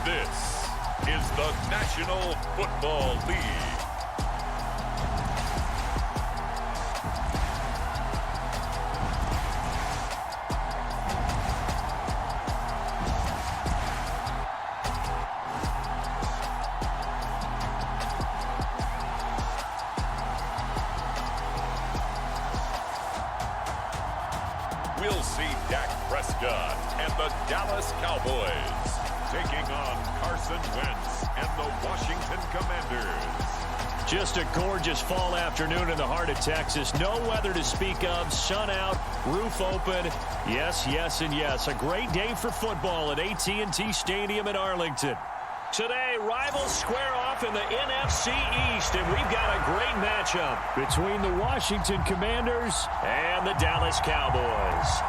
This is the National Football League. We'll see Dak Prescott and the Dallas Cowboys taking on Carson Wentz and the Washington Commanders. Just a gorgeous fall afternoon in the heart of Texas. No weather to speak of. Sun out, roof open. Yes, yes, and yes. A great day for football at AT&T Stadium in Arlington. Today, rivals square off in the NFC East, and we've got a great matchup between the Washington Commanders and the Dallas Cowboys.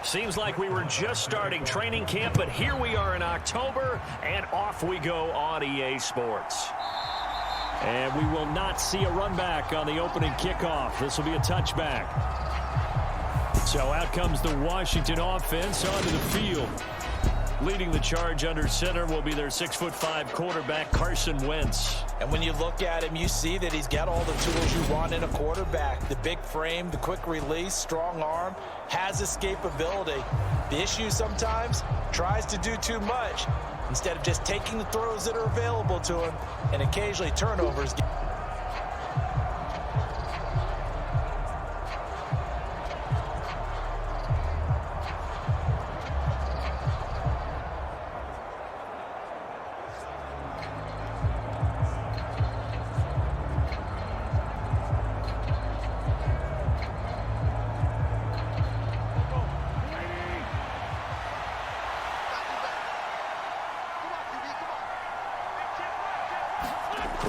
Seems like we were just starting training camp, but here we are in October, and off we go on EA Sports. And we will not see a run back on the opening kickoff. This will be a touchback. So out comes the Washington offense onto the field. Leading the charge under center will be their 6'5" quarterback, Carson Wentz. And when you look at him, you see that he's got all the tools you want in a quarterback. The big frame, the quick release, strong arm, has escapability. The issue sometimes, tries to do too much instead of just taking the throws that are available to him, and occasionally turnovers.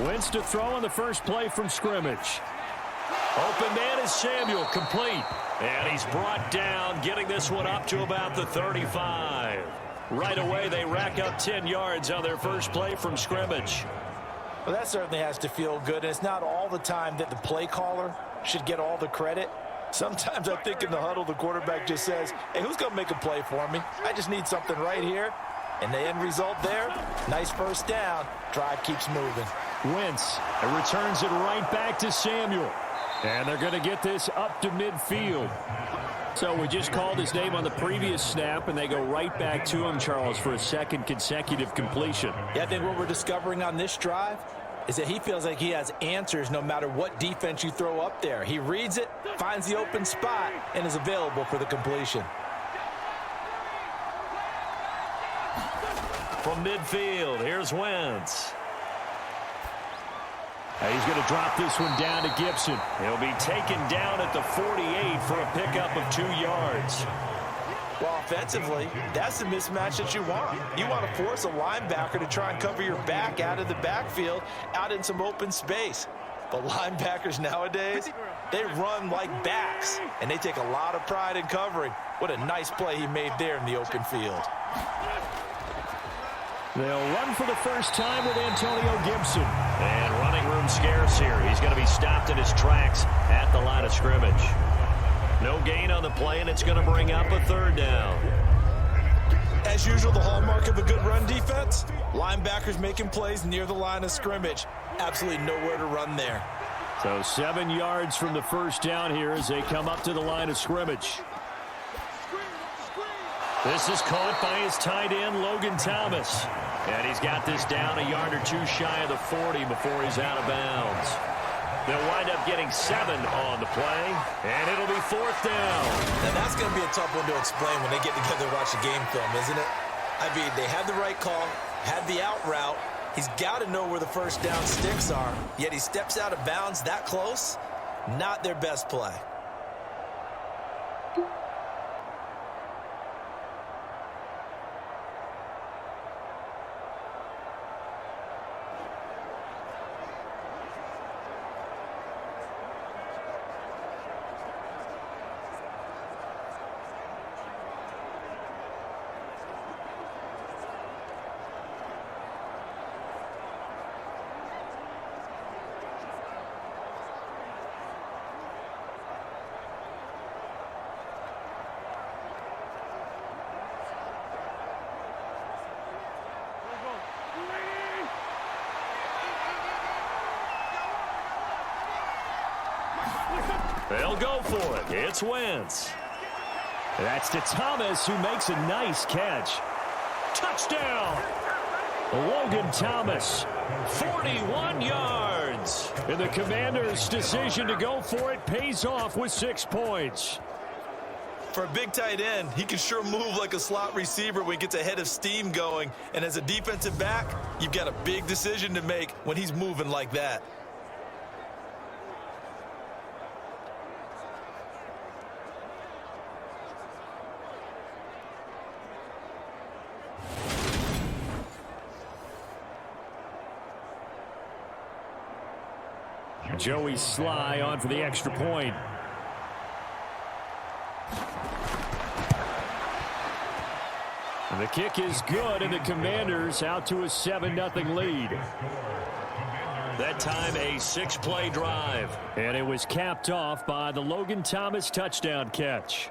Wentz to throw on the first play from scrimmage. Open man is Samuel, complete. And he's brought down, getting this one up to about the 35. Right away, they rack up 10 yards on their first play from scrimmage. Well, that certainly has to feel good. And it's not all the time that the play caller should get all the credit. Sometimes I think in the huddle, the quarterback just says, hey, who's going to make a play for me? I just need something right here. And the end result there, nice first down. Drive keeps moving. Wentz returns it right back to Samuel. And they're going to get this up to midfield. So we just called his name on the previous snap, and they go right back to him, Charles, for a second consecutive completion. Yeah, I think what we're discovering on this drive is that he feels like he has answers no matter what defense you throw up there. He reads it, finds the open spot, and is available for the completion. From midfield, here's Wentz. He's going to drop this one down to Gibson. He'll be taken down at the 48 for a pickup of 2 yards. Well, offensively, that's the mismatch that you want. You want to force a linebacker to try and cover your back out of the backfield, out in some open space. But linebackers nowadays, they run like backs, and they take a lot of pride in covering. What a nice play he made there in the open field. They'll run for the first time with Antonio Gibson. And running room scarce here. He's going to be stopped in his tracks at the line of scrimmage. No gain on the play, and it's going to bring up a third down. As usual, the hallmark of a good run defense, linebackers making plays near the line of scrimmage. Absolutely nowhere to run there. So 7 yards from the first down here as they come up to the line of scrimmage. This is caught by his tight end, Logan Thomas. And he's got this down a yard or two shy of the 40 before he's out of bounds. They'll wind up getting 7 on the play, and it'll be 4th down. Now that's going to be a tough one to explain when they get together and watch the game film, isn't it? I mean, they had the right call, had the out route. He's got to know where the first down sticks are, yet he steps out of bounds that close. Not their best play. They'll go for it. It's Wentz. That's to Thomas, who makes a nice catch. Touchdown! Logan Thomas, 41 yards. And the Commanders' decision to go for it pays off with 6 points. For a big tight end, he can sure move like a slot receiver when he gets a head of steam going. And as a defensive back, you've got a big decision to make when he's moving like that. Joey Sly on for the extra point. And the kick is good, and the Commanders out to a 7-0 lead. That time a 6-play drive. And it was capped off by the Logan Thomas touchdown catch.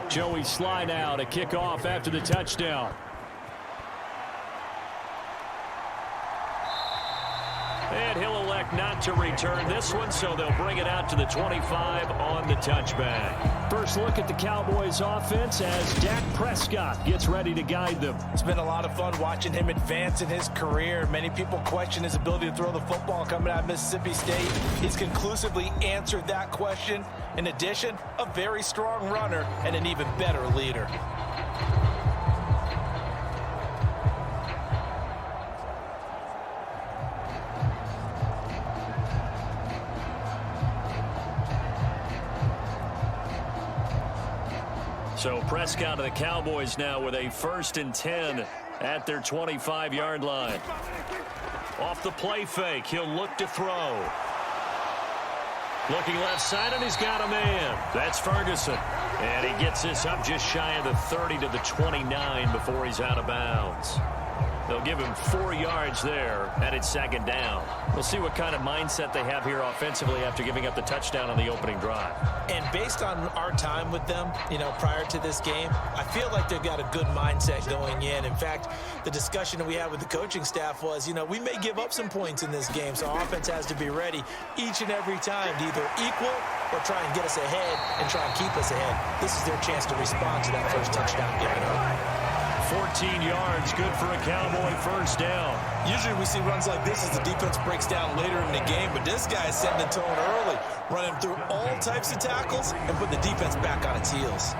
Joey Sly now to kick off after the touchdown. And he'll elect not to return this one, so they'll bring it out to the 25 on the touchback. First look at the Cowboys offense as Dak Prescott gets ready to guide them. It's been a lot of fun watching him advance in his career. Many people question his ability to throw the football coming out of Mississippi State. He's conclusively answered that question. In addition, a very strong runner and an even better leader. So Prescott and the Cowboys now with a 1st and 10 at their 25-yard line. Off the play fake, he'll look to throw. Looking left side, and he's got a man. That's Ferguson. And he gets this up just shy of the 30 to the 29 before he's out of bounds. They'll give him 4 yards there, and it's 2nd down. We'll see what kind of mindset they have here offensively after giving up the touchdown on the opening drive. And based on our time with them, prior to this game, I feel like they've got a good mindset going in. In fact, the discussion that we had with the coaching staff was, we may give up some points in this game, so our offense has to be ready each and every time to either equal or try and get us ahead and try and keep us ahead. This is their chance to respond to that first touchdown given up. 14 yards, good for a Cowboy 1st down. Usually we see runs like this as the defense breaks down later in the game, but this guy is setting the tone early, running through all types of tackles and putting the defense back on its heels.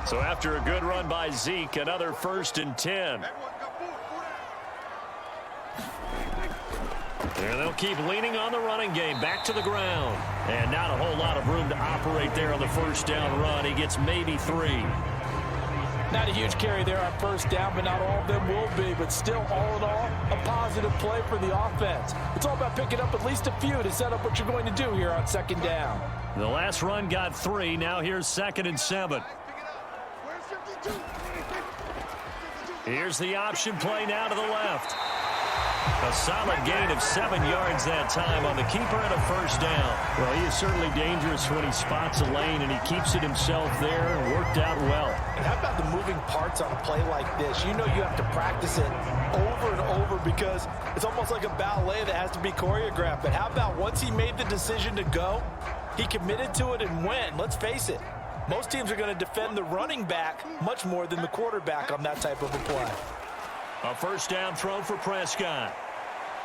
So after a good run by Zeke, another 1st and 10. And they'll keep leaning on the running game. Back to the ground. And not a whole lot of room to operate there on the 1st down run. He gets maybe 3. Not a huge carry there on first down, but not all of them will be. But still, all in all, a positive play for the offense. It's all about picking up at least a few to set up what you're going to do here on second down. The last run got 3. Now here's 2nd and 7. Here's the option play now to the left. A solid gain of 7 yards that time on the keeper and a first down. Well, he is certainly dangerous when he spots a lane, and he keeps it himself there and worked out well. And how about the moving parts on a play like this? You know you have to practice it over and over because it's almost like a ballet that has to be choreographed. But how about once he made the decision to go, he committed to it and went. Let's face it, most teams are going to defend the running back much more than the quarterback on that type of a play. A first down throw for Prescott.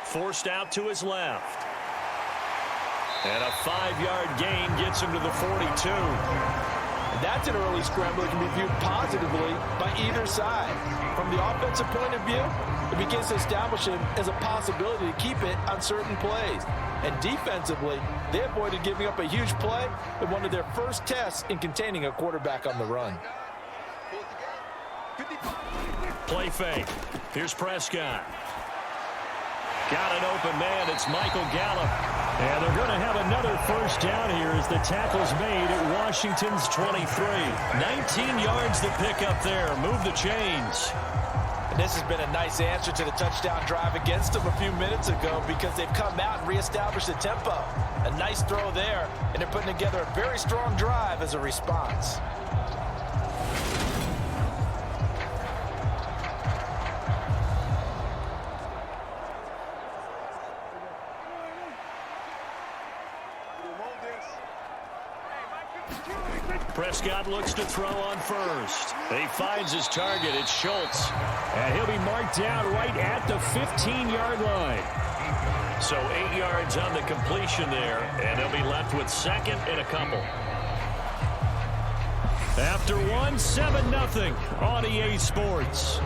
Forced out to his left. And a 5-yard gain gets him to the 42. And that's an early scramble that can be viewed positively by either side. From the offensive point of view, it begins to establish him as a possibility to keep it on certain plays. And defensively, they avoided giving up a huge play in one of their first tests in containing a quarterback on the run. Play fake. Here's Prescott. Got an open man. It's Michael Gallup. And they're going to have another first down here as the tackle's made at Washington's 23. 19 yards to pick up there. Move the chains. And this has been a nice answer to the touchdown drive against them a few minutes ago because they've come out and reestablished the tempo. A nice throw there, and they're putting together a very strong drive as a response. Prescott looks to throw on first. He finds his target. It's Schultz. And he'll be marked down right at the 15-yard line. So 8 yards on the completion there, and they'll be left with 2nd and a couple. After 7-0 on EA Sports.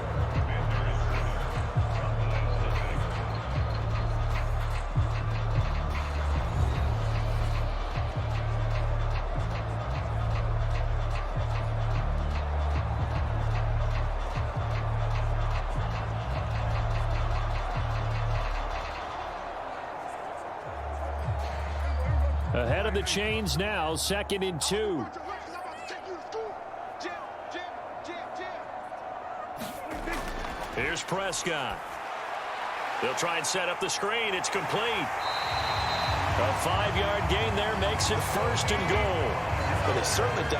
Ahead of the chains now, 2nd and 2. Here's Prescott. They'll try and set up the screen. It's complete. A 5-yard gain there makes it 1st and goal. Well, they've certainly done